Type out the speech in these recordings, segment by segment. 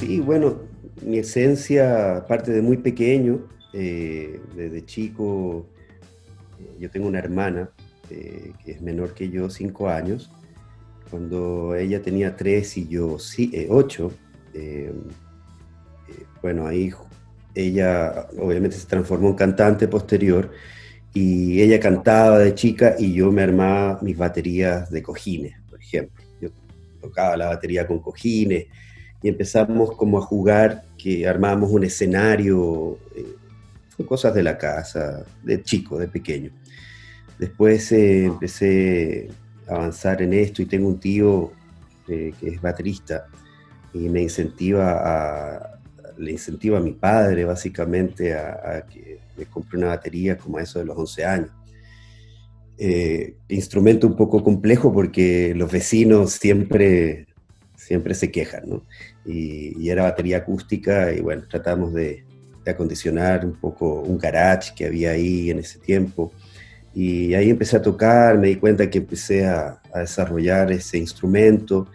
Sí, bueno, mi esencia parte de muy pequeño, desde chico. Yo tengo una hermana que es menor que yo, 5 años. Cuando ella tenía 3 y yo sí, 8, eh, bueno, ahí ella obviamente se transformó en cantante posterior y ella cantaba de chica y yo me armaba mis baterías de cojines, por ejemplo. Yo tocaba la batería con cojines y empezamos como a jugar, que armábamos un escenario, con cosas de la casa, de chico, de pequeño. Después empecé a avanzar en esto y tengo un tío que es baterista y le incentiva a mi padre básicamente a que me compre una batería como a eso de los 11 años. Instrumento un poco complejo porque los vecinos siempre se quejan, ¿no? Y era batería acústica y bueno, tratamos de acondicionar un poco un garage que había ahí en ese tiempo. Y ahí empecé a tocar, me di cuenta que empecé a desarrollar ese instrumento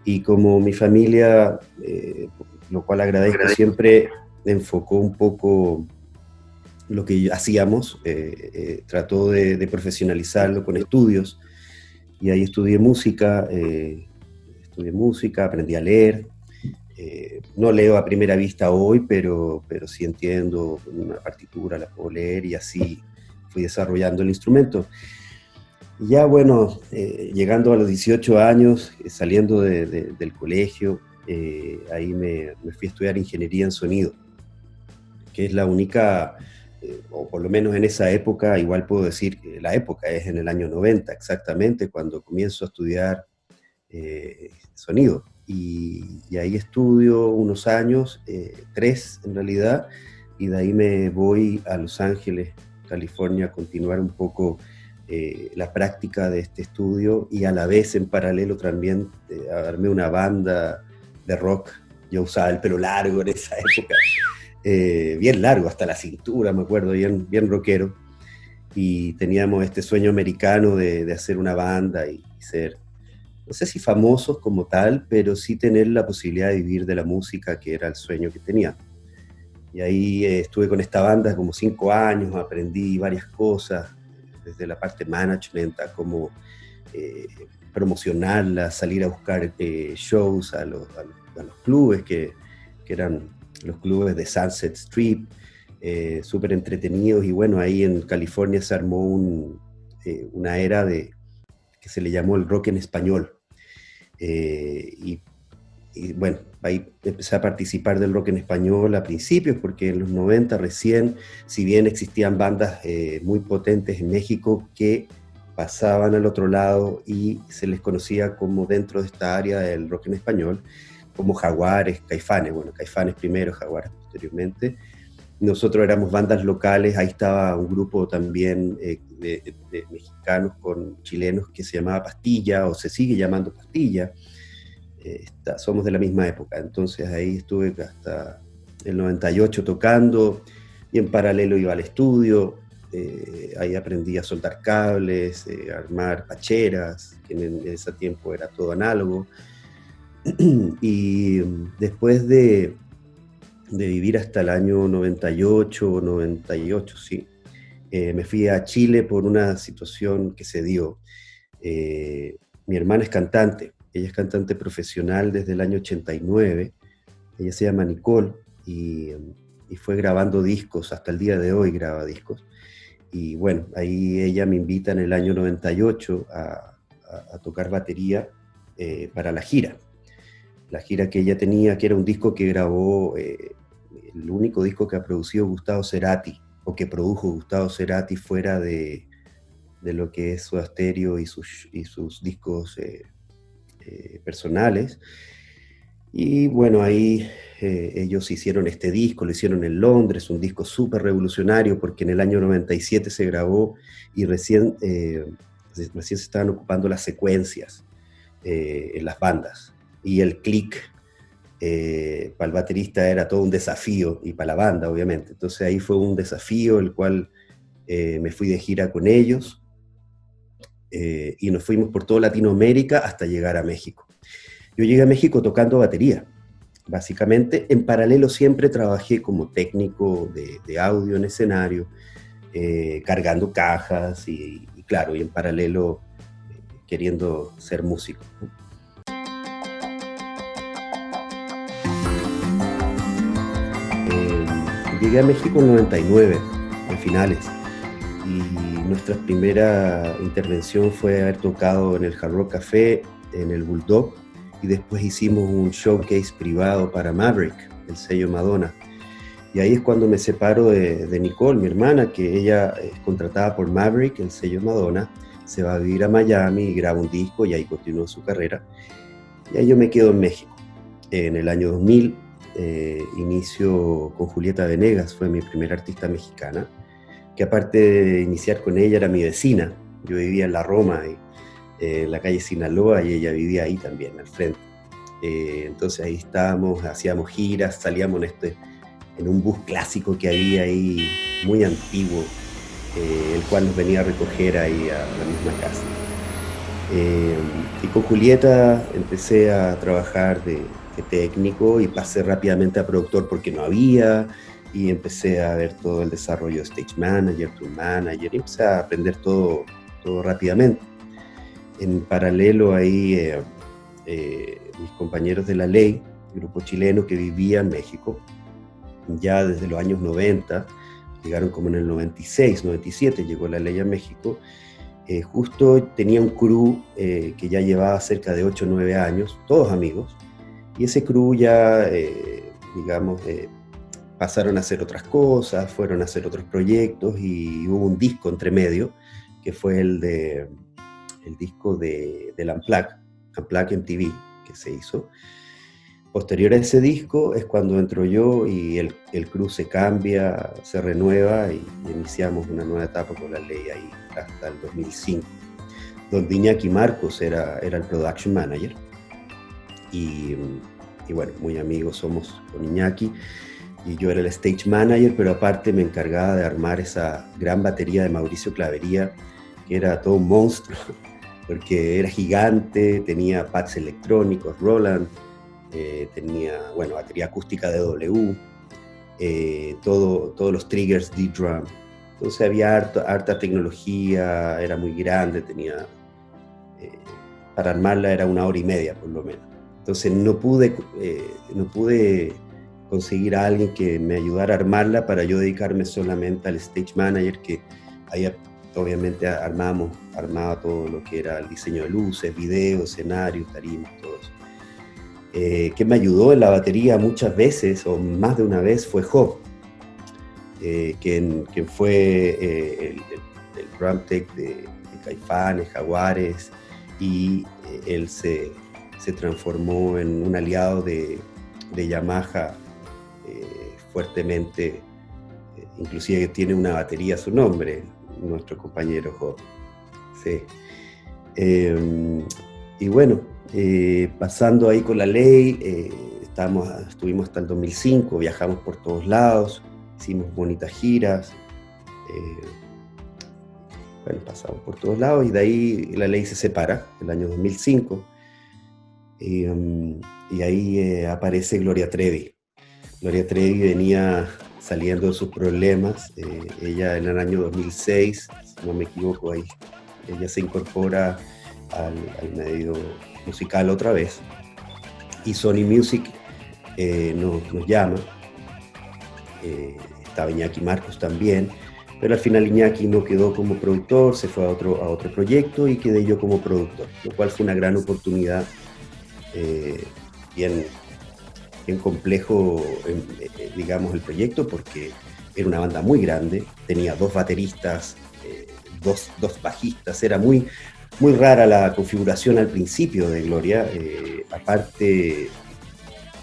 y como mi familia, lo cual agradezco, siempre enfocó un poco lo que hacíamos, trató de profesionalizarlo con estudios y ahí estudié música, aprendí a leer. No leo a primera vista hoy, pero sí entiendo una partitura, la puedo leer y así fui desarrollando el instrumento. Y ya bueno, llegando a los 18 años, saliendo del colegio, ahí me fui a estudiar ingeniería en sonido, que es la única, o por lo menos en esa época, igual puedo decir que la época es en el año 90 exactamente, cuando comienzo a estudiar sonido. Y ahí estudio unos años, 3 en realidad, y de ahí me voy a Los Ángeles, California, a continuar un poco la práctica de este estudio y a la vez en paralelo también armé una banda de rock. Yo usaba el pelo largo en esa época, bien largo, hasta la cintura, me acuerdo, bien rockero. Y teníamos este sueño americano de hacer una banda y ser, no sé si famosos como tal, pero sí tener la posibilidad de vivir de la música, que era el sueño que tenía. Y ahí estuve con esta banda como 5 años, aprendí varias cosas, desde la parte management a cómo eh, promocionarla, salir a buscar shows a los clubes que eran los clubes de Sunset Strip, súper entretenidos. Y bueno, ahí en California se armó una era que se le llamó el rock en español. Eh, y, y, bueno, ahí empecé a participar del rock en español a principios, porque en los 90 recién, si bien existían bandas muy potentes en México que pasaban al otro lado y se les conocía como dentro de esta área del rock en español, como Jaguares, Caifanes, bueno, Caifanes primero, Jaguares posteriormente. Nosotros éramos bandas locales, ahí estaba un grupo también de mexicanos con chilenos que se llamaba Pastilla, o se sigue llamando Pastilla. Somos de la misma época, entonces ahí estuve hasta el 98 tocando y en paralelo iba al estudio. Ahí aprendí a soldar cables, a armar pacheras, que en ese tiempo era todo análogo. Y después de vivir hasta el año 98, 98, sí, me fui a Chile por una situación que se dio. Mi hermana es cantante, ella es cantante profesional desde el año 89, ella se llama Nicole y fue grabando discos, hasta el día de hoy graba discos. Y bueno, ahí ella me invita en el año 98 a tocar batería para la gira que ella tenía, que era un disco que grabó, el único disco que ha producido Gustavo Cerati, o que produjo Gustavo Cerati fuera de lo que es Soda Stereo y sus discos personales. Y bueno, ahí ellos hicieron este disco, lo hicieron en Londres, un disco súper revolucionario porque en el año 97 se grabó y recién se estaban ocupando las secuencias en las bandas. Y el click para el baterista era todo un desafío y para la banda, obviamente. Entonces ahí fue un desafío el cual me fui de gira con ellos y nos fuimos por toda Latinoamérica hasta llegar a México. Yo llegué a México tocando batería básicamente. En paralelo siempre trabajé como técnico de audio en escenario, cargando cajas y claro, y en paralelo queriendo ser músico, ¿no? Eh, Llegué a México en 99, a finales, y nuestra primera intervención fue haber tocado en el Hard Rock Café, en el Bulldog, y después hicimos un showcase privado para Maverick, el sello Madonna. Y ahí es cuando me separo de Nicole, mi hermana, que ella es contratada por Maverick, el sello Madonna, se va a vivir a Miami y graba un disco y ahí continuó su carrera. Y ahí yo me quedo en México. En el año 2000 inicio con Julieta Venegas, fue mi primera artista mexicana, que aparte de iniciar con ella era mi vecina. Yo vivía en la Roma, en la calle Sinaloa, y ella vivía ahí también, al frente. Entonces ahí estábamos, hacíamos giras, salíamos en un bus clásico que había ahí, muy antiguo, el cual nos venía a recoger ahí a la misma casa. Y con Julieta empecé a trabajar de técnico y pasé rápidamente a productor porque no había, y empecé a ver todo el desarrollo de stage manager, tour manager, y empecé a aprender todo rápidamente. En paralelo ahí, mis compañeros de La Ley, grupo chileno que vivía en México, ya desde los años 90, llegaron como en el 96, 97, llegó La Ley a México. Justo tenía un crew que ya llevaba cerca de 8 o 9 años, todos amigos, y ese crew ya, digamos, pasaron a hacer otras cosas, fueron a hacer otros proyectos, y hubo un disco entre medio, que fue el disco del Unplugged MTV, que se hizo. Posterior a ese disco es cuando entro yo y el crew se cambia, se renueva y iniciamos una nueva etapa con La Ley ahí hasta el 2005, donde Iñaki Marcos era el production manager y bueno, muy amigos somos con Iñaki, y yo era el stage manager, pero aparte me encargaba de armar esa gran batería de Mauricio Clavería, que era todo un monstruo, porque era gigante, tenía pads electrónicos, Roland, tenía, bueno, batería acústica de W, todos los triggers D-Drum. Entonces había harta tecnología, era muy grande, tenía, para armarla era 1 hora y media por lo menos. Entonces no pude conseguir a alguien que me ayudara a armarla para yo dedicarme solamente al stage manager, que ahí obviamente armaba todo lo que era el diseño de luces, videos, escenarios, tarimas, todo eso. Que me ayudó en la batería muchas veces, o más de una vez, fue Job, quien fue el drum tech de Caifanes, Jaguares, y él se transformó en un aliado de Yamaha fuertemente, inclusive tiene una batería a su nombre, nuestro compañero Job. Sí. Y bueno, pasando ahí con La Ley, estuvimos hasta el 2005, viajamos por todos lados, hicimos bonitas giras, bueno, pasamos por todos lados, y de ahí La Ley se separa, el año 2005, y ahí aparece Gloria Trevi. Gloria Trevi venía saliendo de sus problemas, ella en el año 2006, si no me equivoco, ahí ella se incorpora al medio musical otra vez, y Sony Music nos llama, estaba Iñaki Marcos también, pero al final Iñaki no quedó como productor, se fue a otro proyecto y quedé yo como productor, lo cual fue una gran oportunidad, bien complejo, digamos, el proyecto, porque era una banda muy grande, tenía 2 bateristas, dos bajistas, era muy rara la configuración al principio de Gloria. Aparte,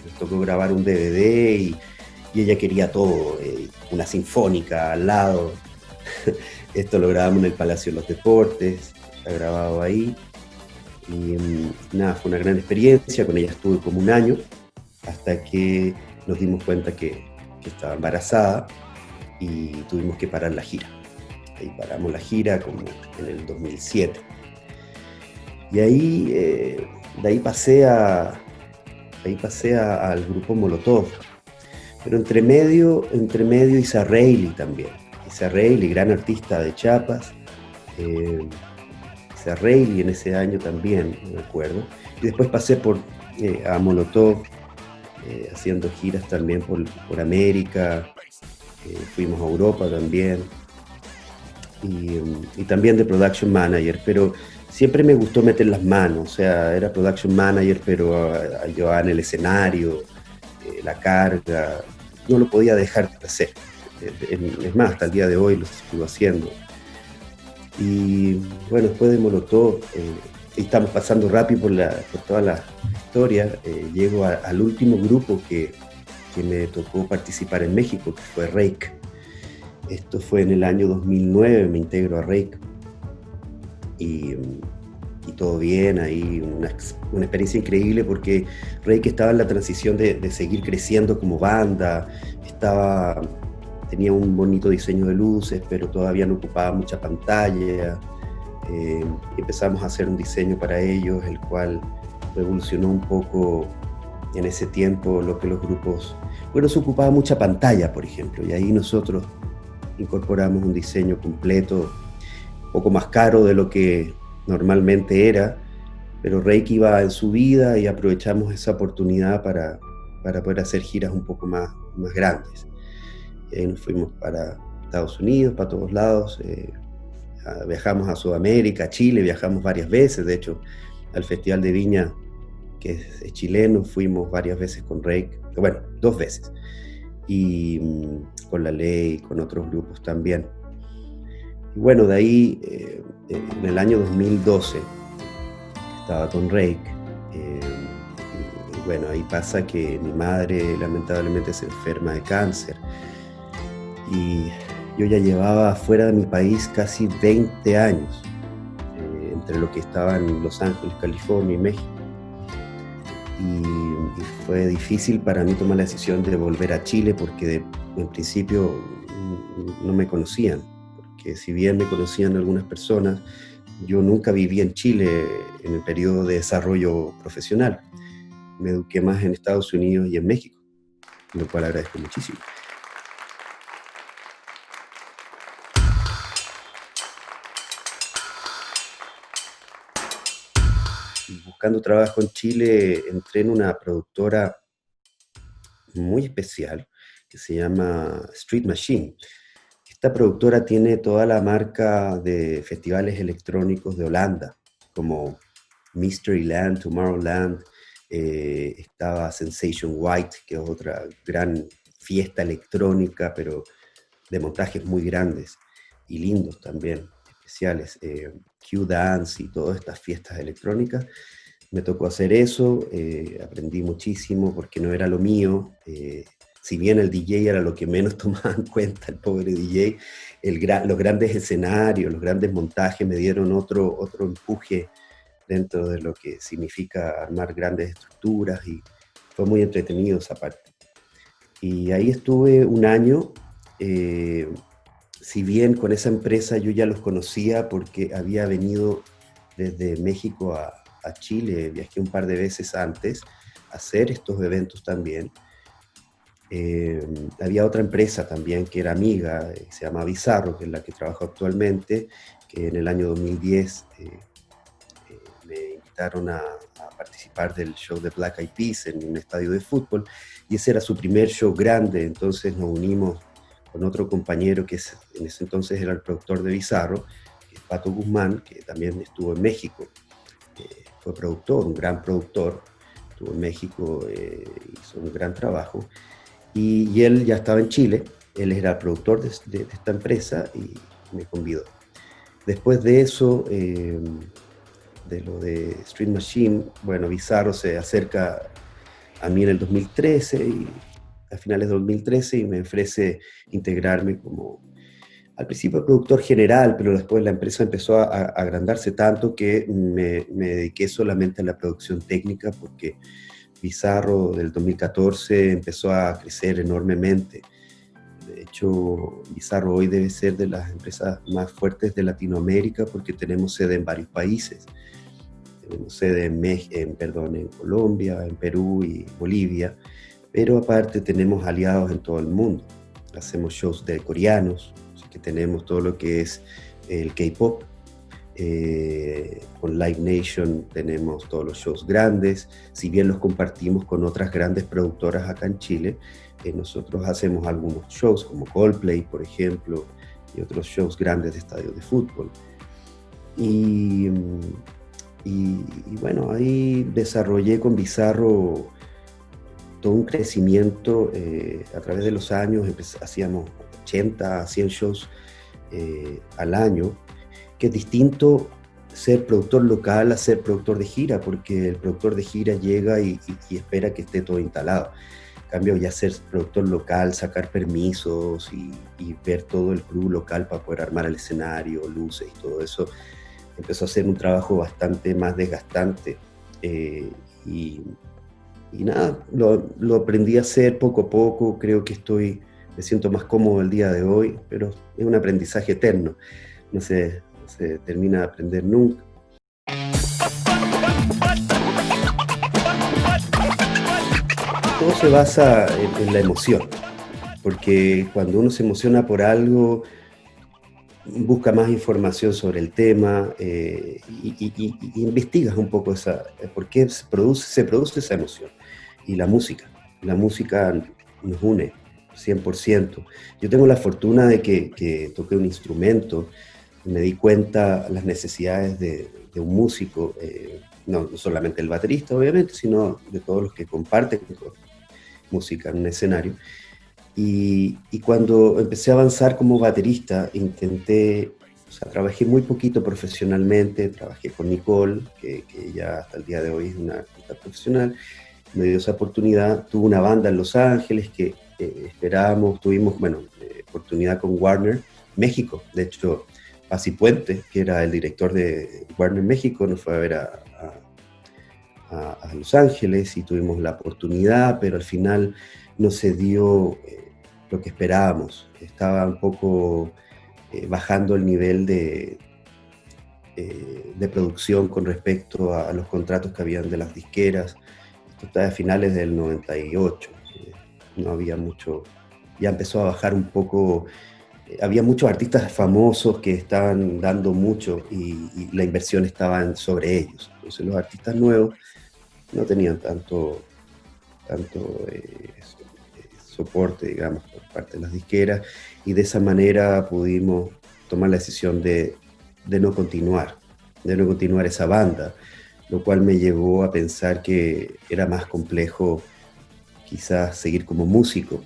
nos tocó grabar un DVD y ella quería todo, una sinfónica al lado. Esto lo grabamos en el Palacio de los Deportes, está grabado ahí. Y nada, fue una gran experiencia, con ella estuve como 1 año, hasta que nos dimos cuenta que estaba embarazada y tuvimos que parar la gira. Ahí paramos la gira como en el 2007. Y ahí, de ahí pasé a ahí pasé al grupo Molotov. Pero entre medio Issa Reilly también. Issa Reilly, gran artista de Chiapas. Eh, Issa Reilly en ese año también, no me acuerdo. Y después pasé a Molotov, haciendo giras también por América. Fuimos a Europa también. Y también de production manager, pero siempre me gustó meter las manos, o sea, era production manager, pero yo en el escenario, la carga, no lo podía dejar de hacer. Es más, hasta el día de hoy lo sigo haciendo. Y bueno, después de Molotov, estamos pasando rápido por toda la historia, llego al último grupo que me tocó participar en México, que fue Rake. Esto fue en el año 2009, me integro a Rake. Y todo bien, ahí una experiencia increíble porque Rake estaba en la transición de seguir creciendo como banda, tenía un bonito diseño de luces, pero todavía no ocupaba mucha pantalla. Empezamos a hacer un diseño para ellos, el cual revolucionó un poco en ese tiempo lo que los grupos... Bueno, se ocupaba mucha pantalla, por ejemplo, y ahí nosotros incorporamos un diseño completo, un poco más caro de lo que normalmente era, pero Rake iba en su vida y aprovechamos esa oportunidad para poder hacer giras un poco más grandes. Nos fuimos para Estados Unidos, para todos lados, viajamos a Sudamérica, a Chile, viajamos varias veces, de hecho, al Festival de Viña, que es chileno, fuimos varias veces con Rake, bueno, 2 veces, y con La Ley, con otros grupos también. Y bueno, de ahí, en el año 2012, estaba con Rake, y bueno, ahí pasa que mi madre lamentablemente se enferma de cáncer, y yo ya llevaba fuera de mi país casi 20 años, entre lo que estaba en Los Ángeles, California y México. Y fue difícil para mí tomar la decisión de volver a Chile porque en principio no me conocían, porque si bien me conocían algunas personas, yo nunca viví en Chile en el periodo de desarrollo profesional. Me eduqué más en Estados Unidos y en México, lo cual agradezco muchísimo. Buscando trabajo en Chile, entré en una productora muy especial que se llama Street Machine. Esta productora tiene toda la marca de festivales electrónicos de Holanda, como Mysteryland, Tomorrowland, estaba Sensation White, que es otra gran fiesta electrónica, pero de montajes muy grandes y lindos también, especiales, Q-Dance y todas estas fiestas electrónicas. Me tocó hacer eso, aprendí muchísimo porque no era lo mío. Si bien el DJ era lo que menos tomaba en cuenta, el pobre DJ, los grandes escenarios, los grandes montajes me dieron otro empuje dentro de lo que significa armar grandes estructuras y fue muy entretenido esa parte. Y ahí estuve un año, si bien con esa empresa yo ya los conocía porque había venido desde México a Chile, viajé un par de veces antes a hacer estos eventos también. Había otra empresa también que era amiga, se llama Bizarro, que es la que trabajo actualmente, que en el año 2010 me invitaron a participar del show de Black Eyed Peas en un estadio de fútbol, y ese era su primer show grande, entonces nos unimos con otro compañero que en ese entonces era el productor de Bizarro, que es Pato Guzmán, que también estuvo en México. Fue productor, un gran productor, estuvo en México, hizo un gran trabajo, y él ya estaba en Chile, él era el productor de esta empresa y me convidó. Después de eso, de lo de Street Machine, bueno, Bizarro se acerca a mí en el 2013, y a finales de 2013, y me ofrece integrarme como, al principio productor general, pero después la empresa empezó a agrandarse tanto que me dediqué solamente a la producción técnica porque Bizarro del 2014 empezó a crecer enormemente. De hecho, Bizarro hoy debe ser de las empresas más fuertes de Latinoamérica porque tenemos sede en varios países. tenemos sede en Colombia, en Perú y Bolivia, pero aparte tenemos aliados en todo el mundo. Hacemos shows de coreanos, así que tenemos todo lo que es el K-pop. Con Live Nation tenemos todos los shows grandes, si bien los compartimos con otras grandes productoras acá en Chile, nosotros hacemos algunos shows como Coldplay, por ejemplo, y otros shows grandes de estadios de fútbol. Y bueno, ahí desarrollé con Bizarro todo un crecimiento a través de los años. Hacíamos 80 a 100 shows al año, que es distinto ser productor local a ser productor de gira, porque el productor de gira llega y espera que esté todo instalado. En cambio, ya ser productor local, sacar permisos y ver todo el crew local para poder armar el escenario, luces y todo eso, empezó a ser un trabajo bastante más desgastante. Y nada, lo aprendí a hacer poco a poco. Creo que me siento más cómodo el día de hoy, pero es un aprendizaje eterno. No se termina de aprender nunca. Todo se basa en la emoción, porque cuando uno se emociona por algo, busca más información sobre el tema y investigas un poco por qué se produce esa emoción. Y la música nos une 100%. Yo tengo la fortuna de que toqué un instrumento, me di cuenta las necesidades de un músico, no solamente el baterista, obviamente, sino de todos los que comparten música en un escenario. Y cuando empecé a avanzar como baterista, trabajé muy poquito profesionalmente, trabajé con Nicole, que ya hasta el día de hoy es una artista profesional, me dio esa oportunidad. Tuve una banda en Los Ángeles que tuvimos, oportunidad con Warner México. De hecho, Pasi Puente, que era el director de Warner México, nos fue a ver a Los Ángeles y tuvimos la oportunidad, pero al final no se dio lo que esperábamos. Estaba un poco bajando el nivel de producción con respecto a los contratos que habían de las disqueras. Esto está a finales del 98. No había mucho, ya empezó a bajar un poco. Había muchos artistas famosos que estaban dando mucho y la inversión estaba sobre ellos. Entonces los artistas nuevos no tenían tanto soporte, digamos, por parte de las disqueras, y de esa manera pudimos tomar la decisión de no continuar esa banda, lo cual me llevó a pensar que era más complejo quizás seguir como músico.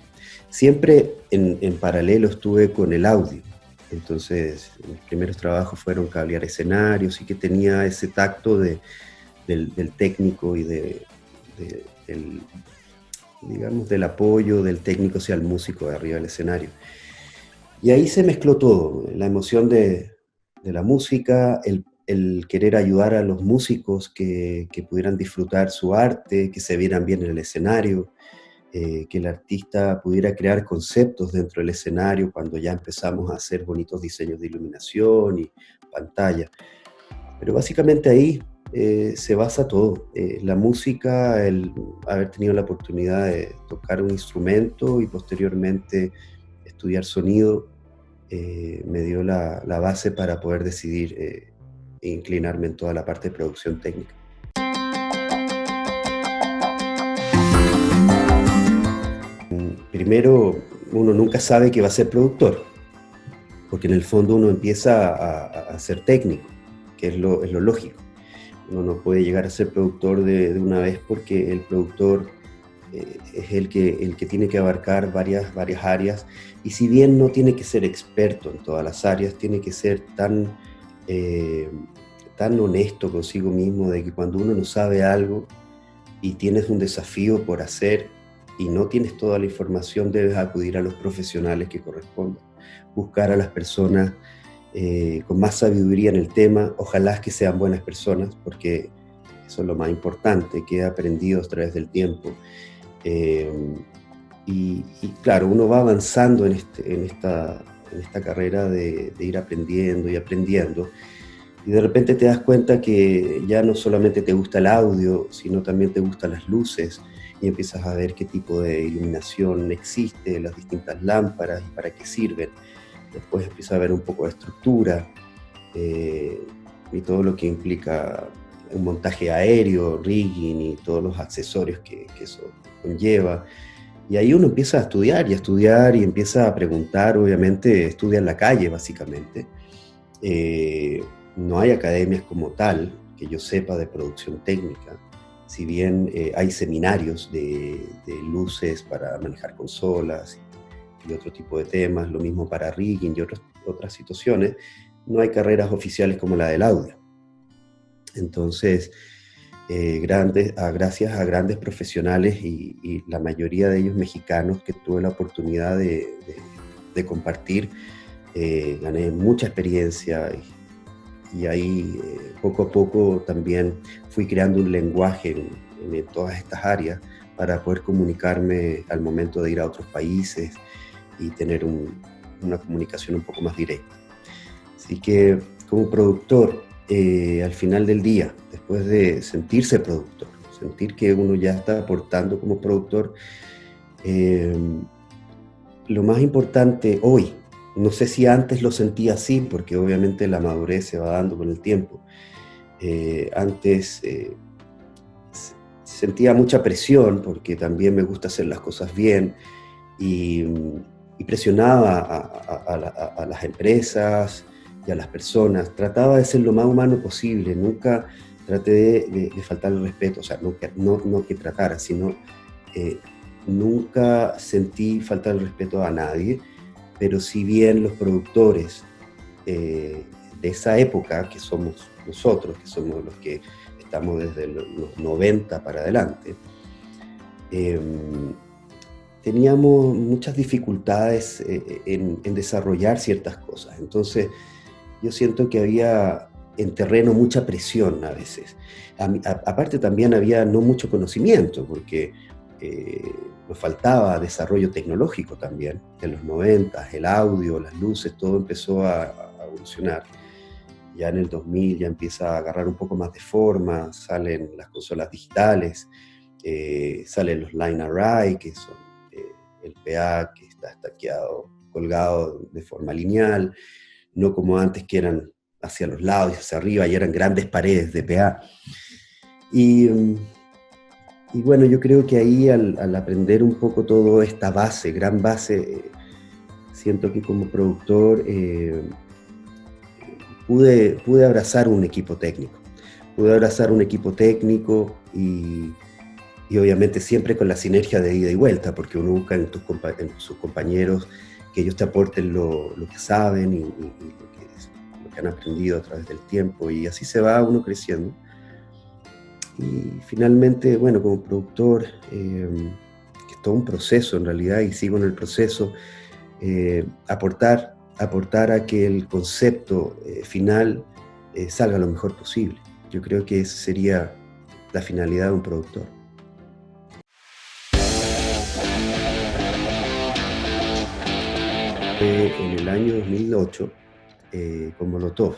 Siempre en paralelo estuve con el audio, entonces mis primeros trabajos fueron cablear escenarios, y que tenía ese tacto del técnico y del apoyo del técnico hacia el músico de arriba del escenario. Y ahí se mezcló todo, la emoción de la música, el querer ayudar a los músicos que pudieran disfrutar su arte, que se vieran bien en el escenario, que el artista pudiera crear conceptos dentro del escenario cuando ya empezamos a hacer bonitos diseños de iluminación y pantalla. Pero básicamente ahí se basa todo. La música, el haber tenido la oportunidad de tocar un instrumento y posteriormente estudiar sonido, me dio la base para poder decidir e inclinarme en toda la parte de producción técnica. Primero, uno nunca sabe que va a ser productor, porque en el fondo uno empieza a ser técnico, que es lo lógico. Uno no puede llegar a ser productor de una vez, porque el productor es el que tiene que abarcar varias áreas, y si bien no tiene que ser experto en todas las áreas, tiene que ser tan honesto consigo mismo de que cuando uno no sabe algo y tienes un desafío por hacer y no tienes toda la información, debes acudir a los profesionales que correspondan, buscar a las personas con más sabiduría en el tema, ojalá que sean buenas personas, porque eso es lo más importante, que he aprendido a través del tiempo. Y claro, uno va avanzando en esta carrera de ir aprendiendo y aprendiendo, Y de repente te das cuenta que ya no solamente te gusta el audio, sino también te gustan las luces y empiezas a ver qué tipo de iluminación existe, las distintas lámparas y para qué sirven. Después empiezas a ver un poco de estructura eh, y todo lo que implica un montaje aéreo, rigging y todos los accesorios que eso conlleva. Y ahí uno empieza a estudiar y empieza a preguntar, obviamente estudia en la calle básicamente. Eh, no hay academias como tal, que yo sepa, de producción técnica, si bien hay seminarios de luces para manejar consolas y otro tipo de temas, lo mismo para rigging y otras situaciones, no hay carreras oficiales como la del audio. Entonces, gracias a grandes profesionales y la mayoría de ellos mexicanos que tuve la oportunidad de compartir, gané mucha experiencia y ahí poco a poco también fui creando un lenguaje en todas estas áreas para poder comunicarme al momento de ir a otros países y tener una comunicación un poco más directa. Así que como productor, al final del día, después de sentirse productor, sentir que uno ya está aportando como productor, eh, lo más importante hoy, no sé si antes lo sentía así, porque obviamente la madurez se va dando con el tiempo. Antes sentía mucha presión, porque también me gusta hacer las cosas bien, y, y presionaba a las empresas y a las personas. Trataba de ser lo más humano posible, nunca traté de faltar el respeto, o sea, no que tratara, sino eh, nunca sentí falta el respeto a nadie, pero si bien los productores de esa época, que somos nosotros, que somos los que estamos desde los 90 para adelante, eh, teníamos muchas dificultades en desarrollar ciertas cosas. Entonces, yo siento que había en terreno mucha presión a veces. Aparte también había no mucho conocimiento, porque eh, nos faltaba desarrollo tecnológico también. En los 90, el audio, las luces, todo empezó a evolucionar. Ya en el 2000 ya empieza a agarrar un poco más de forma, salen las consolas digitales, salen los line array, que son el PA que está stackeado, colgado de forma lineal, no como antes que eran hacia los lados y hacia arriba y eran grandes paredes de PA. Y, y bueno, yo creo que ahí al aprender un poco toda esta base, gran base, siento que como productor pude abrazar un equipo técnico. Pude abrazar un equipo técnico y obviamente siempre con la sinergia de ida y vuelta, porque uno busca en sus compañeros que ellos te aporten lo que saben y lo que han aprendido a través del tiempo, y así se va uno creciendo. Y finalmente, bueno, como productor, que es todo un proceso en realidad, y sigo en el proceso, aportar a que el concepto final salga lo mejor posible. Yo creo que esa sería la finalidad de un productor. En el año 2008 con Molotov.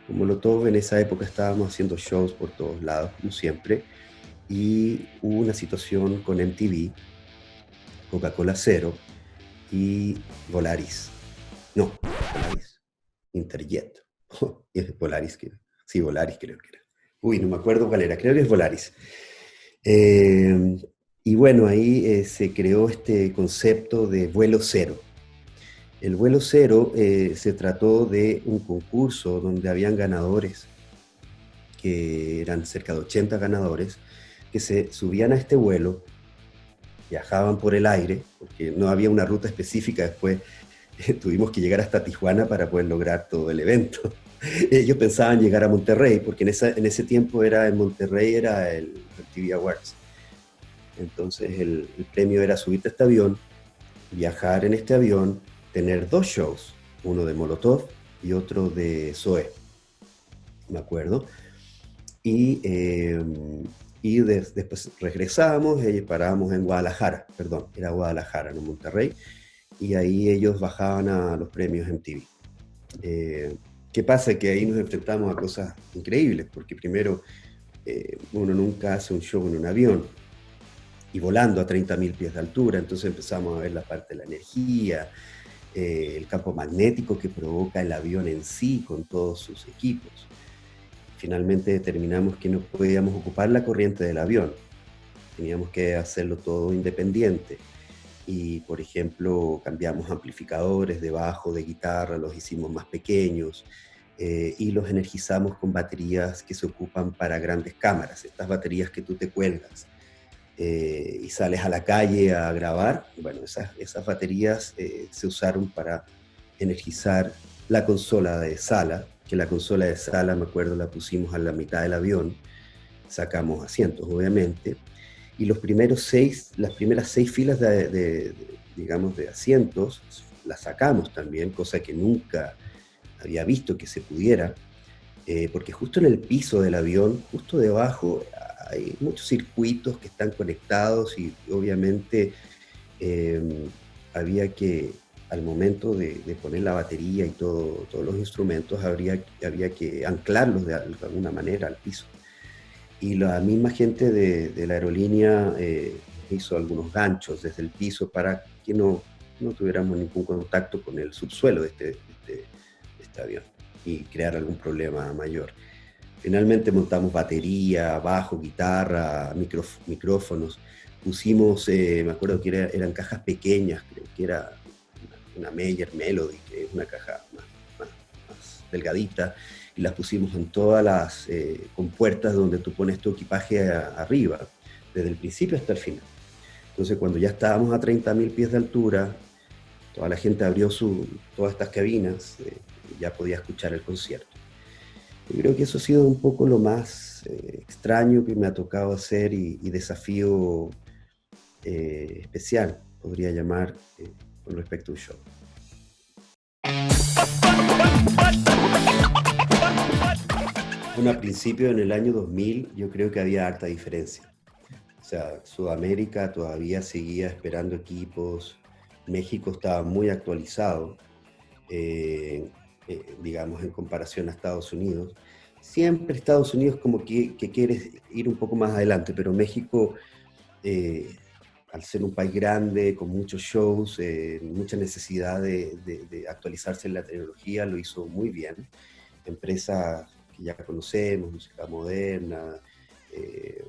Con Molotov en esa época estábamos haciendo shows por todos lados, como siempre, y hubo una situación con MTV, Coca-Cola Cero y Volaris. No, Volaris, Interjet. Es Volaris, sí, Volaris creo que era. Uy, no me acuerdo cuál era, creo que es Volaris. Eh, y bueno, ahí se creó este concepto de vuelo cero. El vuelo cero se trató de un concurso donde habían ganadores, que eran cerca de 80 ganadores, que se subían a este vuelo, viajaban por el aire, porque no había una ruta específica. Después tuvimos que llegar hasta Tijuana para poder lograr todo el evento. Ellos pensaban llegar a Monterrey, porque en ese tiempo en Monterrey era el TV Awards. Entonces el premio era subirte a este avión, viajar en este avión, tener dos shows, uno de Molotov y otro de Zoé, me acuerdo. Después regresamos y parábamos en Guadalajara, perdón, era Guadalajara, no Monterrey, y ahí ellos bajaban a los premios MTV. ¿Qué pasa? Que ahí nos enfrentamos a cosas increíbles, porque primero uno nunca hace un show en un avión y volando a 30.000 pies de altura, entonces empezamos a ver la parte de la energía, el campo magnético que provoca el avión en sí con todos sus equipos. Finalmente determinamos que no podíamos ocupar la corriente del avión, teníamos que hacerlo todo independiente. Y, por ejemplo, cambiamos amplificadores de bajo, de guitarra, los hicimos más pequeños y los energizamos con baterías que se ocupan para grandes cámaras, estas baterías que tú te cuelgas y sales a la calle a grabar. Bueno, esas baterías se usaron para energizar la consola de sala, que la consola de sala, me acuerdo, la pusimos a la mitad del avión, sacamos asientos, obviamente, y las primeras 6 filas digamos, de asientos, las sacamos también, cosa que nunca había visto que se pudiera, porque justo en el piso del avión, justo debajo, hay muchos circuitos que están conectados y obviamente había que, al momento de poner la batería y todos los instrumentos, había que anclarlos de alguna manera al piso. Y la misma gente de la aerolínea hizo algunos ganchos desde el piso para que no tuviéramos ningún contacto con el subsuelo de este avión y crear algún problema mayor. Finalmente montamos batería, bajo, guitarra, micrófonos. Pusimos, me acuerdo que eran cajas pequeñas, creo que era una Meyer Melody, que es una caja más delgadita, y las pusimos en todas las compuertas donde tú pones tu equipaje arriba, desde el principio hasta el final. Entonces, cuando ya estábamos a 30.000 pies de altura, toda la gente abrió todas estas cabinas y ya podía escuchar el concierto. Yo creo que eso ha sido un poco lo más extraño que me ha tocado hacer y desafío especial, podría llamar, con respecto a un show. Bueno, al principio, en el año 2000, yo creo que había harta diferencia. O sea, Sudamérica todavía seguía esperando equipos, México estaba muy actualizado, digamos, en comparación a Estados Unidos. Siempre Estados Unidos como que quiere ir un poco más adelante, pero México, eh, al ser un país grande, con muchos shows, mucha necesidad de actualizarse en la tecnología, lo hizo muy bien. Empresas que ya conocemos, Música Moderna, eh,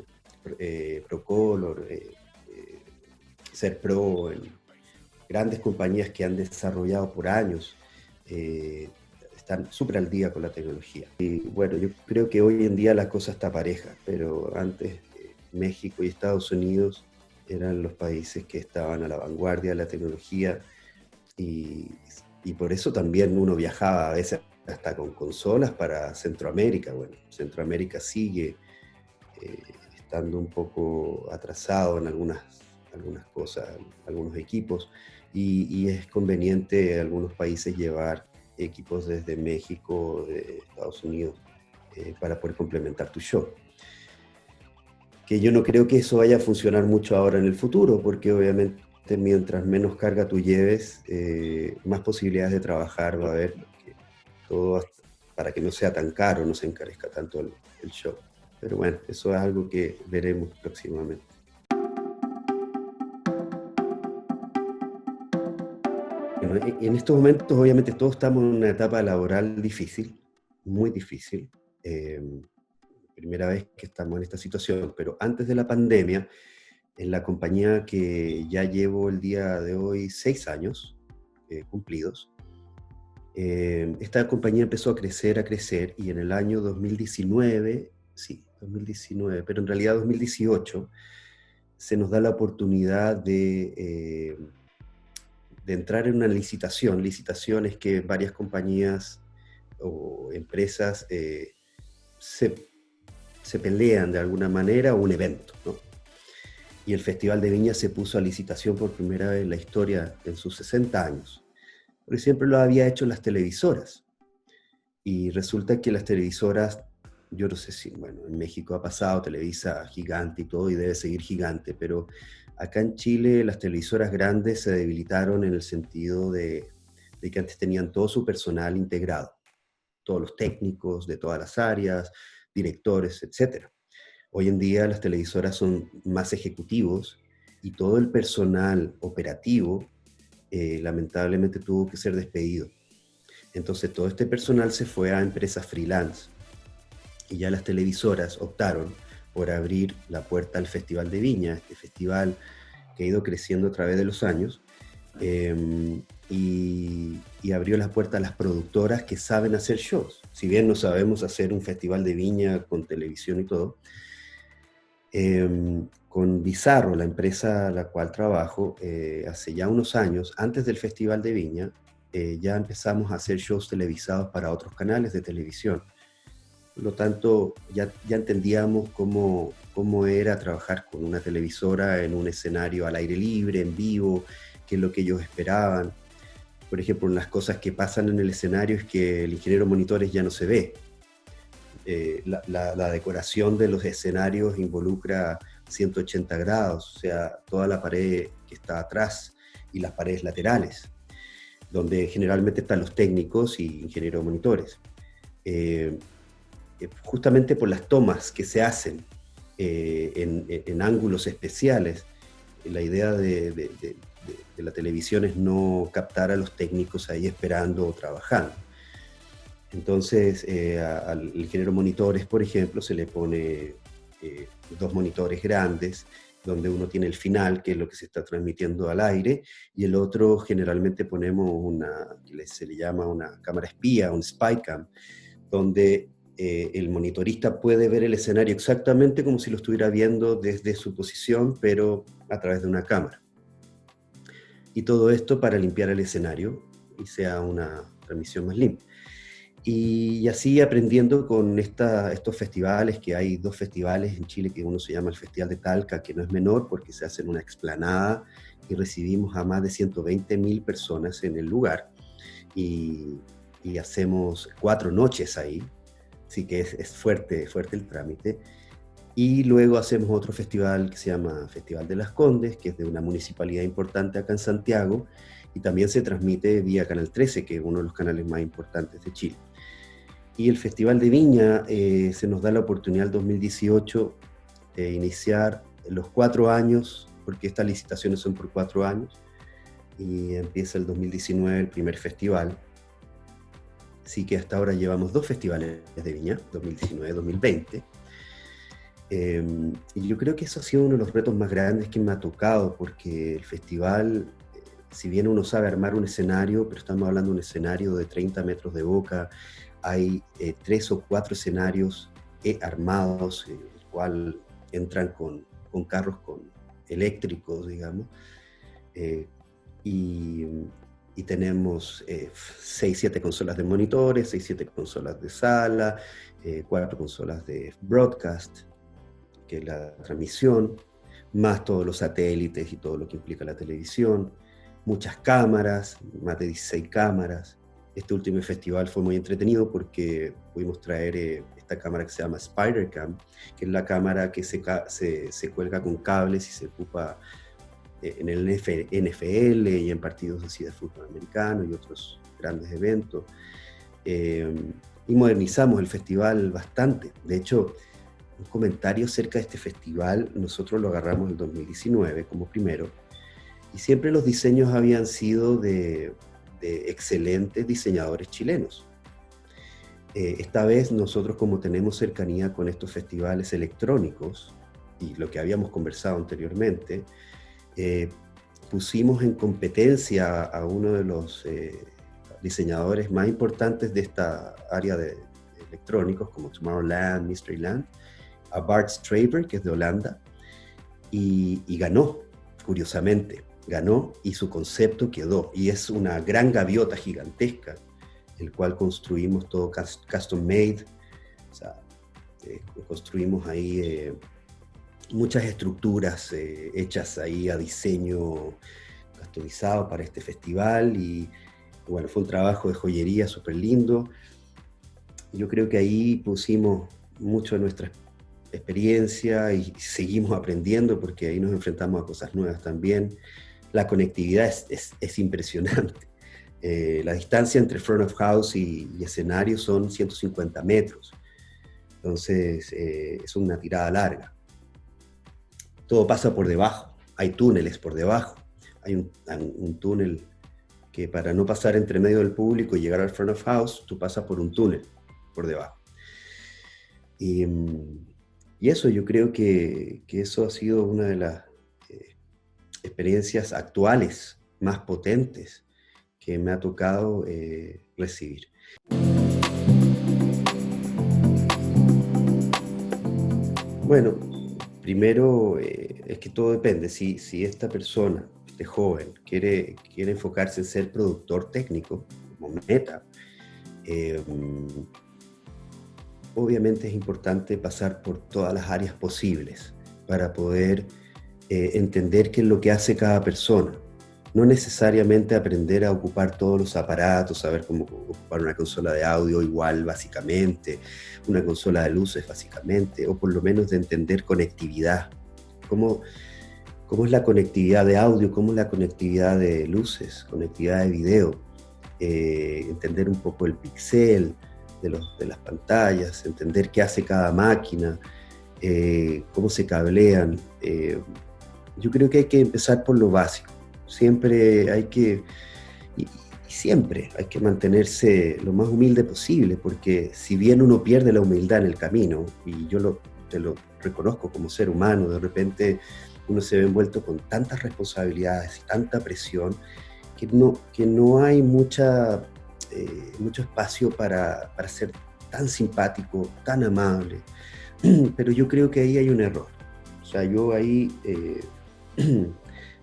Procolor, Serpro, grandes compañías que han desarrollado por años, están súper al día con la tecnología. Y bueno, yo creo que hoy en día la cosa está pareja, pero antes México y Estados Unidos eran los países que estaban a la vanguardia de la tecnología y, y por eso también uno viajaba a veces hasta con consolas para Centroamérica. Bueno, Centroamérica sigue eh, estando un poco atrasado en algunas cosas, algunos equipos, y es conveniente en algunos países llevar equipos desde México, de Estados Unidos, para poder complementar tu show. Que yo no creo que eso vaya a funcionar mucho ahora en el futuro, porque obviamente mientras menos carga tú lleves, más posibilidades de trabajar va a haber, todo para que no sea tan caro, no se encarezca tanto el show. Pero bueno, eso es algo que veremos próximamente. Bueno, en estos momentos obviamente todos estamos en una etapa laboral difícil, muy difícil. Primera vez que estamos en esta situación, pero antes de la pandemia, en la compañía que ya llevo el día de hoy 6 años cumplidos, esta compañía empezó a crecer y en el año 2019, sí, 2019, pero en realidad 2018, se nos da la oportunidad de entrar en una licitación. Licitación es que varias compañías o empresas se pelean de alguna manera un evento, ¿no? Y el Festival de Viña se puso a licitación por primera vez en la historia en sus 60 años, porque siempre lo había hecho las televisoras. Y resulta que las televisoras, yo no sé si, bueno, en México ha pasado Televisa gigante y todo, y debe seguir gigante, pero acá en Chile las televisoras grandes se debilitaron en el sentido de que antes tenían todo su personal integrado. todos los técnicos de todas las áreas, directores, etc. Hoy en día las televisoras son más ejecutivos y todo el personal operativo lamentablemente tuvo que ser despedido. Entonces todo este personal se fue a empresas freelance y ya las televisoras optaron por abrir la puerta al Festival de Viña, este festival que ha ido creciendo a través de los años, y abrió la puerta a las productoras que saben hacer shows. Si bien no sabemos hacer un festival de Viña con televisión y todo, con Bizarro, la empresa a la cual trabajo, hace ya unos años, antes del Festival de Viña, ya empezamos a hacer shows televisados para otros canales de televisión. Por lo tanto, ya entendíamos cómo era trabajar con una televisora en un escenario al aire libre, en vivo, qué es lo que ellos esperaban. Por ejemplo, una de las cosas que pasan en el escenario es que el ingeniero monitores ya no se ve. La decoración de los escenarios involucra 180 grados, o sea, toda la pared que está atrás y las paredes laterales, donde generalmente están los técnicos y ingenieros monitores. Justamente por las tomas que se hacen en ángulos especiales, la idea de la televisión es no captar a los técnicos ahí esperando o trabajando. Entonces, al ingeniero monitores, por ejemplo, se le pone 2 monitores grandes, donde uno tiene el final, que es lo que se está transmitiendo al aire, y el otro generalmente ponemos se le llama una cámara espía, un spy cam, donde el monitorista puede ver el escenario exactamente como si lo estuviera viendo desde su posición, pero a través de una cámara. Y todo esto para limpiar el escenario y sea una transmisión más limpia. Y así aprendiendo con estos festivales, que hay 2 festivales en Chile, que uno se llama el Festival de Talca, que no es menor porque se hace en una explanada y recibimos a más de 120.000 personas en el lugar y hacemos 4 noches ahí, así que es fuerte el trámite. Y luego hacemos otro festival que se llama Festival de las Condes, que es de una municipalidad importante acá en Santiago, y también se transmite vía Canal 13, que es uno de los canales más importantes de Chile. Y el Festival de Viña se nos da la oportunidad el 2018 de iniciar los 4 años, porque estas licitaciones son por 4 años, y empieza el 2019 el primer festival. Así que hasta ahora llevamos 2 festivales de Viña, 2019-2020. Y yo creo que eso ha sido uno de los retos más grandes que me ha tocado, porque el festival, si bien uno sabe armar un escenario, pero estamos hablando de un escenario de 30 metros de boca, hay 3 o 4 escenarios armados, el cual entran con carros eléctricos, digamos, y tenemos 6, 7 consolas de monitores, 6, 7 consolas de sala, 4 consolas de broadcast, que es la transmisión, más todos los satélites y todo lo que implica la televisión, muchas cámaras, más de 16 cámaras. Este último festival fue muy entretenido porque pudimos traer esta cámara que se llama SpiderCam, que es la cámara que se cuelga con cables y se ocupa en el NFL y en partidos así de fútbol americano y otros grandes eventos. Y modernizamos el festival bastante. De hecho, un comentario acerca de este festival, nosotros lo agarramos en 2019 como primero, y siempre los diseños habían sido de excelentes diseñadores chilenos. Esta vez nosotros, como tenemos cercanía con estos festivales electrónicos, y lo que habíamos conversado anteriormente, pusimos en competencia a uno de los diseñadores más importantes de esta área de electrónicos, como Tomorrowland, Mysteryland, a Bart Straber, que es de Holanda, y ganó, curiosamente, ganó y su concepto quedó, y es una gran gaviota gigantesca, el cual construimos todo custom made, o sea, construimos ahí muchas estructuras hechas ahí a diseño customizado para este festival, y bueno, fue un trabajo de joyería súper lindo. Yo creo que ahí pusimos mucho de nuestra experiencia y seguimos aprendiendo, porque ahí nos enfrentamos a cosas nuevas también. La conectividad es impresionante. La distancia entre front of house y escenario son 150 metros. Entonces, es una tirada larga. Todo pasa por debajo. Hay túneles por debajo. Hay un túnel que, para no pasar entre medio del público y llegar al front of house, tú pasas por un túnel por debajo. Y eso, yo creo que eso ha sido una de las experiencias actuales más potentes que me ha tocado recibir. Bueno, primero es que todo depende. Si esta persona, este joven, quiere enfocarse en ser productor técnico como meta, obviamente es importante pasar por todas las áreas posibles para poder entender qué es lo que hace cada persona. No necesariamente aprender a ocupar todos los aparatos, saber cómo ocupar una consola de audio igual básicamente, una consola de luces básicamente, o por lo menos de entender conectividad. Cómo es la conectividad de audio, cómo es la conectividad de luces, conectividad de video, entender un poco el pixel de las pantallas, entender qué hace cada máquina, cómo se cablean. Yo creo que hay que empezar por lo básico. Siempre hay que mantenerse lo más humilde posible, porque si bien uno pierde la humildad en el camino, y yo te lo reconozco como ser humano, de repente uno se ve envuelto con tantas responsabilidades y tanta presión que no hay mucho espacio para ser tan simpático, tan amable. Pero yo creo que ahí hay un error. O sea, yo ahí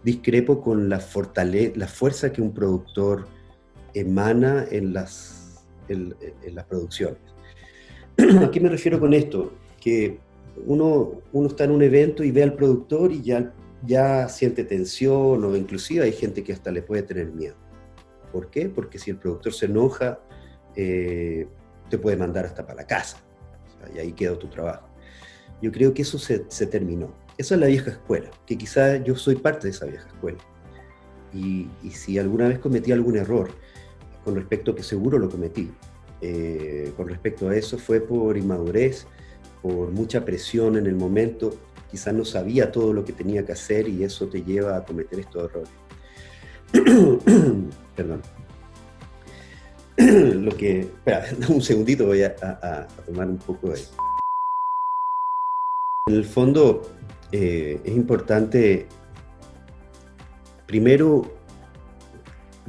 discrepo con la fuerza que un productor emana en las producciones. ¿A qué me refiero con esto? Que uno está en un evento y ve al productor y ya siente tensión, o inclusive hay gente que hasta le puede tener miedo. ¿Por qué? Porque si el productor se enoja, te puede mandar hasta para la casa. O sea, y ahí quedó tu trabajo. Yo creo que eso se terminó. Esa es la vieja escuela, que quizá yo soy parte de esa vieja escuela. Y si alguna vez cometí algún error, con respecto a que seguro lo cometí, con respecto a eso fue por inmadurez, por mucha presión en el momento, quizás no sabía todo lo que tenía que hacer y eso te lleva a cometer estos errores. Perdón. Espera, un segundito, voy a tomar un poco de... En el fondo, es importante primero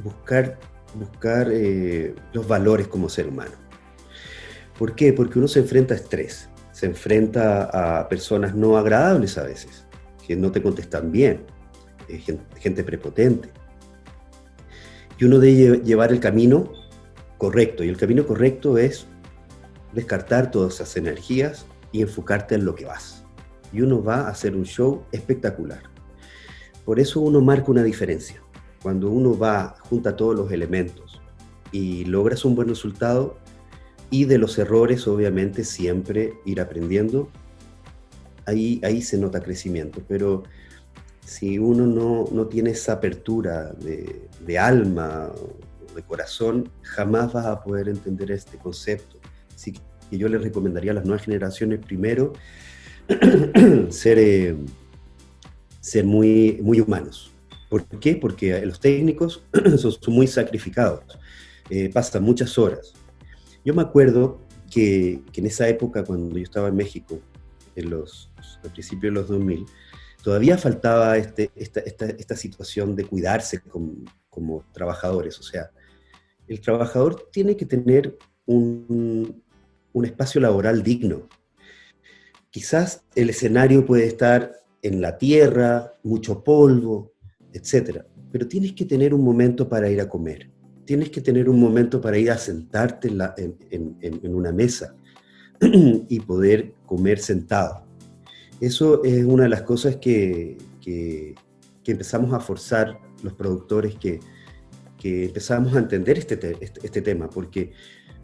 buscar los valores como ser humano. ¿Por qué? Porque uno se enfrenta a estrés, se enfrenta a personas no agradables a veces, que no te contestan bien, gente prepotente. Y uno debe llevar el camino correcto, y el camino correcto es descartar todas esas energías y enfocarte en lo que vas. Y uno va a hacer un show espectacular. Por eso uno marca una diferencia. Cuando uno va, junta todos los elementos y logras un buen resultado, y de los errores obviamente siempre ir aprendiendo, ahí se nota crecimiento. Pero si uno no tiene esa apertura de alma, de corazón, jamás vas a poder entender este concepto. Así que yo les recomendaría a las nuevas generaciones primero ser muy, muy humanos. ¿Por qué? Porque los técnicos son muy sacrificados, pasan muchas horas. Yo me acuerdo que en esa época, cuando yo estaba en México, al principio de los 2000, todavía faltaba esta situación de cuidarse como trabajadores. O sea, el trabajador tiene que tener un espacio laboral digno. Quizás el escenario puede estar en la tierra, mucho polvo, etc. Pero tienes que tener un momento para ir a comer. Tienes que tener un momento para ir a sentarte en una mesa y poder comer sentado. Eso es una de las cosas que empezamos a forzar los productores, que empezamos a entender este tema, porque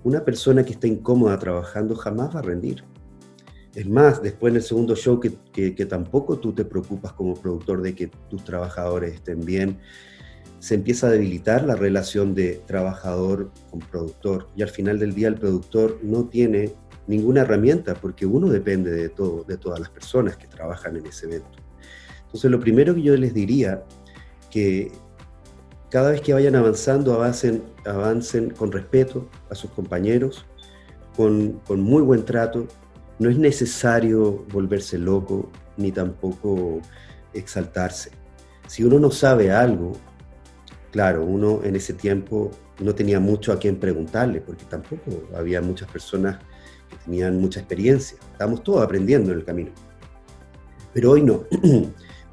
una persona que está incómoda trabajando jamás va a rendir. Es más, después en el segundo show que tampoco tú te preocupas como productor de que tus trabajadores estén bien, se empieza a debilitar la relación de trabajador con productor, y al final del día el productor no tiene ninguna herramienta porque uno depende de todo, de todas las personas que trabajan en ese evento. Entonces lo primero que yo les diría, que cada vez que vayan avanzando, avancen con respeto a sus compañeros, con muy buen trato. No es necesario volverse loco, ni tampoco exaltarse. Si uno no sabe algo, claro, uno en ese tiempo no tenía mucho a quien preguntarle, porque tampoco había muchas personas que tenían mucha experiencia. Estábamos todos aprendiendo en el camino. Pero hoy no.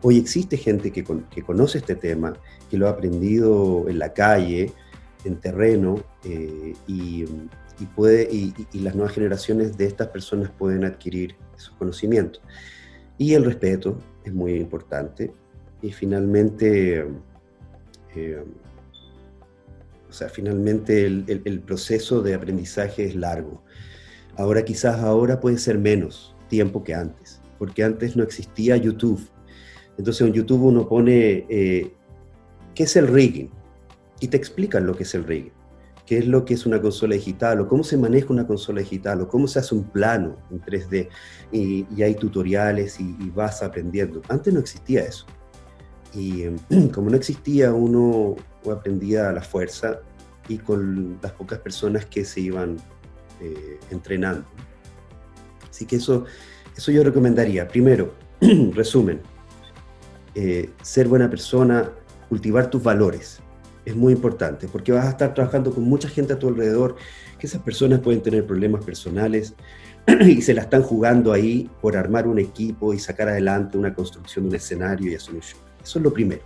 Hoy existe gente que conoce este tema, que lo ha aprendido en la calle, en terreno, y las nuevas generaciones de estas personas pueden adquirir esos conocimientos. Y el respeto es muy importante. Y finalmente, finalmente el proceso de aprendizaje es largo. Ahora puede ser menos tiempo que antes, porque antes no existía YouTube. Entonces en YouTube uno pone ¿qué es el rigging? Y te explican lo que es el rigging, qué es lo que es una consola digital, o cómo se maneja una consola digital, o cómo se hace un plano en 3D, y hay tutoriales y vas aprendiendo. Antes no existía eso. Y como no existía, uno aprendía a la fuerza y con las pocas personas que se iban entrenando. Así que eso yo recomendaría. Primero, resumen, ser buena persona, cultivar tus valores. Es muy importante, porque vas a estar trabajando con mucha gente a tu alrededor, que esas personas pueden tener problemas personales y se la están jugando ahí por armar un equipo y sacar adelante una construcción de un escenario y hacer un show. Eso es lo primero.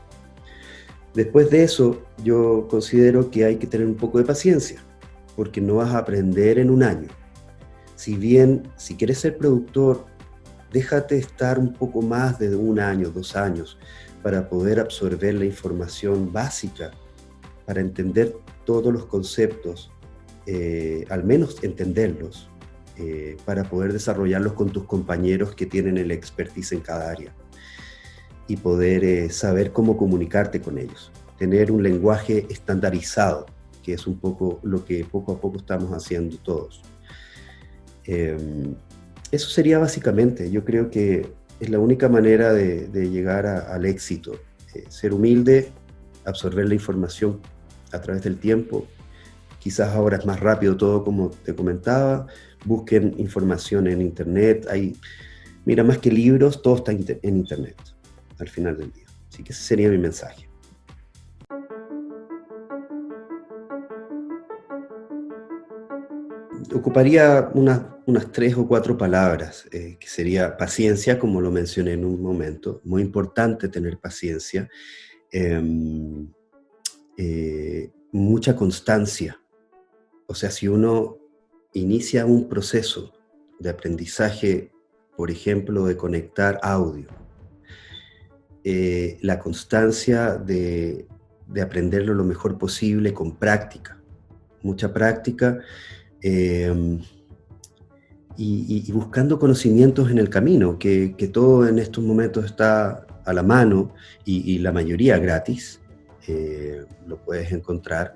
Después de eso, yo considero que hay que tener un poco de paciencia, porque no vas a aprender en un año. Si quieres ser productor, déjate estar un poco más de 1 año, 2 años, para poder absorber la información básica, para entender todos los conceptos, al menos entenderlos, para poder desarrollarlos con tus compañeros que tienen el expertise en cada área, y poder saber cómo comunicarte con ellos, tener un lenguaje estandarizado, que es un poco lo que poco a poco estamos haciendo todos. Eso sería básicamente. Yo creo que es la única manera de llegar al éxito. Ser humilde, absorber la información a través del tiempo. Quizás ahora es más rápido todo, como te comentaba. Busquen información en internet. Mira, más que libros, todo está en internet al final del día. Así que ese sería mi mensaje. Ocuparía unas 3 o 4 palabras, que sería paciencia, como lo mencioné en un momento. Muy importante tener paciencia. Mucha constancia. O sea, si uno inicia un proceso de aprendizaje, por ejemplo, de conectar audio, la constancia de aprenderlo lo mejor posible con práctica, mucha práctica, y buscando conocimientos en el camino, que todo en estos momentos está a la mano, y la mayoría gratis. Lo puedes encontrar.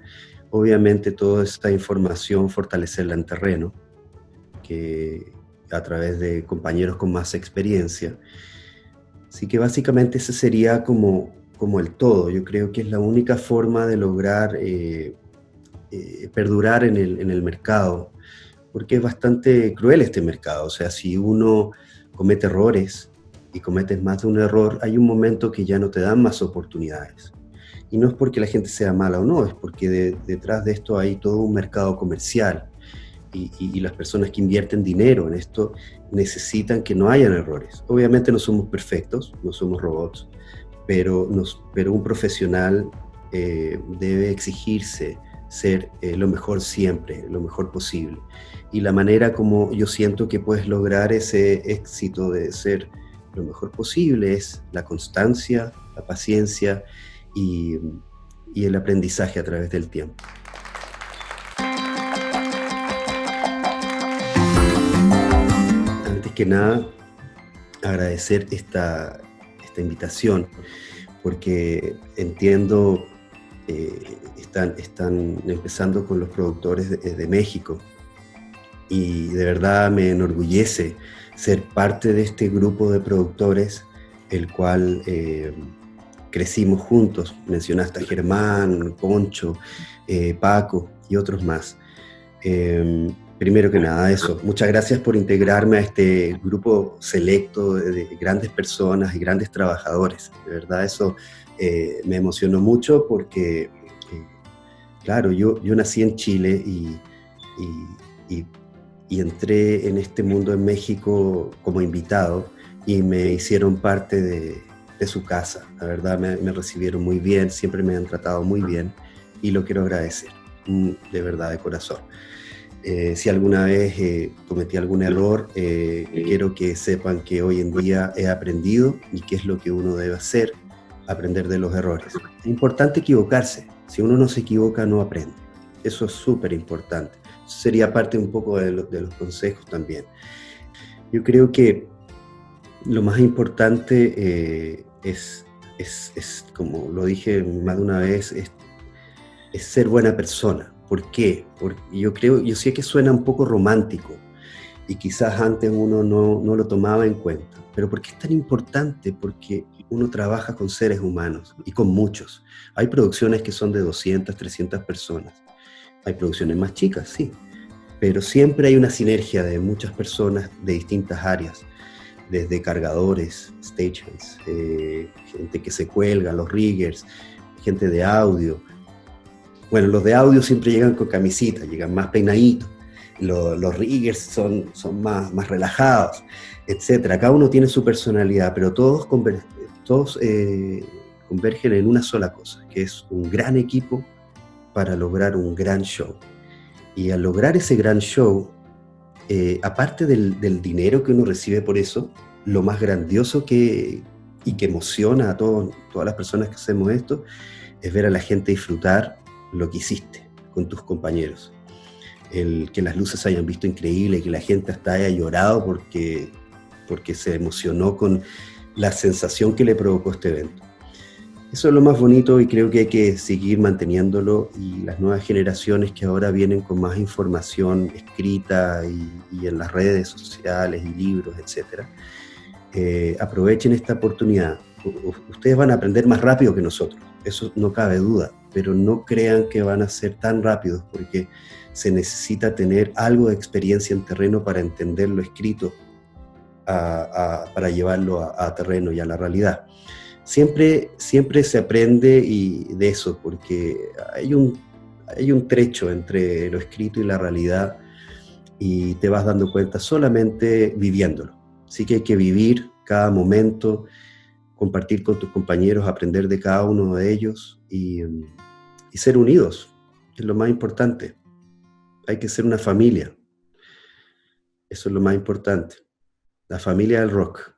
Obviamente toda esta información fortalecerla en terreno, que a través de compañeros con más experiencia. Así que básicamente ese sería como el todo. Yo creo que es la única forma de lograr perdurar en el mercado, porque es bastante cruel este mercado. O sea, si uno comete errores y cometes más de un error, hay un momento que ya no te dan más oportunidades. Y no es porque la gente sea mala o no, es porque detrás de esto hay todo un mercado comercial, y las personas que invierten dinero en esto necesitan que no hayan errores. Obviamente no somos perfectos, no somos robots, pero un profesional debe exigirse ser lo mejor siempre, lo mejor posible. Y la manera como yo siento que puedes lograr ese éxito de ser lo mejor posible es la constancia, la paciencia y el aprendizaje a través del tiempo. Antes que nada, agradecer esta invitación, porque entiendo están empezando con los productores de México, y de verdad me enorgullece ser parte de este grupo de productores, el cual crecimos juntos. Mencionaste a Germán, Poncho, Paco y otros más. Primero que nada, eso. Muchas gracias por integrarme a este grupo selecto de grandes personas y grandes trabajadores. De verdad, eso me emocionó mucho porque, claro, yo nací en Chile y, y, y entré en este mundo en México como invitado y me hicieron parte de su casa. La verdad, me recibieron muy bien, siempre me han tratado muy bien y lo quiero agradecer, de verdad, de corazón. Si alguna vez cometí algún error, quiero que sepan que hoy en día he aprendido y qué es lo que uno debe hacer, aprender de los errores. Es importante equivocarse. Si uno no se equivoca, no aprende. Eso es súper importante. Sería parte un poco de los consejos también. Yo creo que lo más importante es, como lo dije más de una vez, es ser buena persona. ¿Por qué? Porque yo sé que suena un poco romántico y quizás antes uno no lo tomaba en cuenta, pero ¿por qué es tan importante? Porque uno trabaja con seres humanos y con muchos. Hay producciones que son de 200, 300 personas. Hay producciones más chicas, sí, pero siempre hay una sinergia de muchas personas de distintas áreas, desde cargadores, stagehands, gente que se cuelga, los riggers, gente de audio. Bueno, los de audio siempre llegan con camisita, llegan más peinaditos. Los riggers son más relajados, etc. Cada uno tiene su personalidad, pero todos convergen en una sola cosa, que es un gran equipo para lograr un gran show. Y al lograr ese gran show, aparte del dinero que uno recibe por eso, lo más grandioso y que emociona a todas las personas que hacemos esto, es ver a la gente disfrutar lo que hiciste con tus compañeros. Que las luces se hayan visto increíble, que la gente hasta haya llorado porque se emocionó con la sensación que le provocó este evento. Eso es lo más bonito y creo que hay que seguir manteniéndolo, y las nuevas generaciones que ahora vienen con más información escrita y en las redes sociales y libros, etc. Aprovechen esta oportunidad. Ustedes van a aprender más rápido que nosotros, eso no cabe duda, pero no crean que van a ser tan rápidos, porque se necesita tener algo de experiencia en terreno para entender lo escrito, para llevarlo a terreno y a la realidad. Siempre se aprende de eso, porque hay un trecho entre lo escrito y la realidad, y te vas dando cuenta solamente viviéndolo. Así que hay que vivir cada momento, compartir con tus compañeros, aprender de cada uno de ellos y ser unidos, es lo más importante. Hay que ser una familia. Eso es lo más importante. La familia del rock.